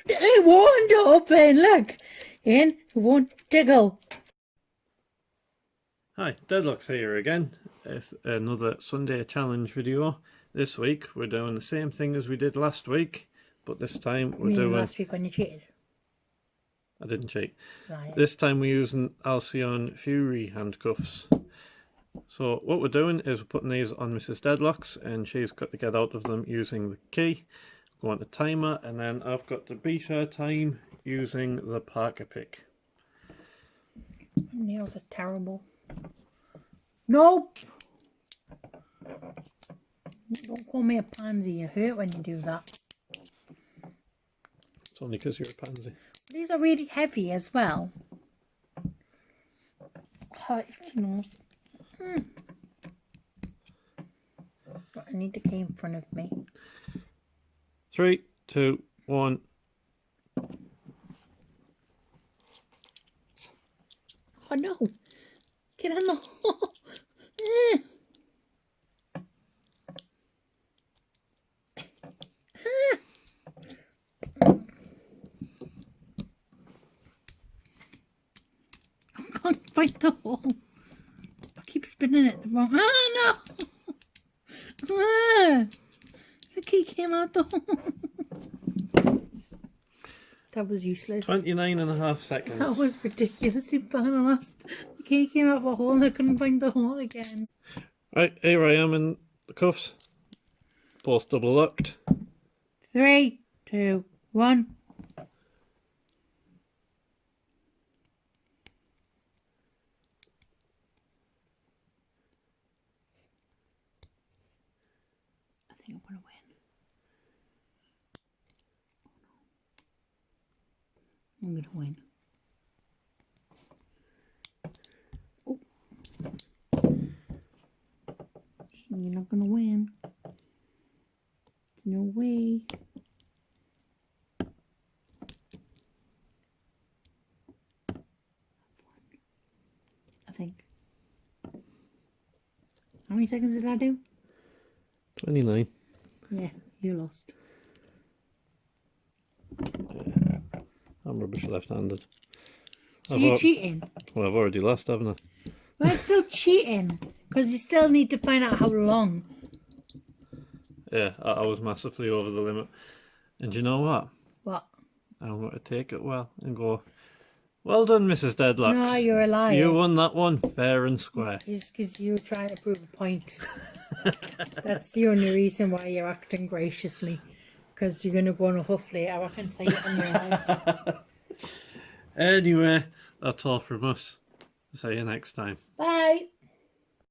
It won't open, look. And it won't jiggle. Hi, Deadlock's here again. It's another Sunday challenge video. This week we're doing the same thing as we did last week, but this time we're doing... last week when you cheated? I didn't cheat. Right. This time we're using Alcyon Fury handcuffs. So what we're doing is we're putting these on Mrs. Deadlock's, and she's got to get out of them using the key. Go on to timer, and then I've got to beat her time using the Parker pick. Nails are terrible. Nope. Don't call me a pansy. You hurt when you do that. It's only because you're a pansy. These are really heavy as well. Oh, you know. I need the key in front of me. 3, 2, 1. Oh no! Get on the hole! I can't find the hole. I keep spinning it the wrong. Ah no! The key came out the hole. That was useless. 29.5 seconds. That was ridiculously bad. The key came out of a hole and I couldn't find the hole again. Right, here I am in the cuffs. Both double locked. 3, 2, 1. I think I'm gonna win. I'm gonna win. Oh. You're not gonna win. No way. I think. How many seconds did I do? 29. Yeah, you lost. Yeah. I'm rubbish left-handed. So you're cheating? Well, I've already lost, haven't I? Well, it's still cheating. Because you still need to find out how long. Yeah, I was massively over the limit. And do you know what? What? I'm going to take it well and go, well done, Mrs. Deadlocks. No, you're a liar. You won that one, fair and square. Just because you're trying to prove a point. That's the only reason why you're acting graciously. Because you're going to go on a huff later. I can see it on your eyes. Anyway, that's all from us. See you next time. Bye.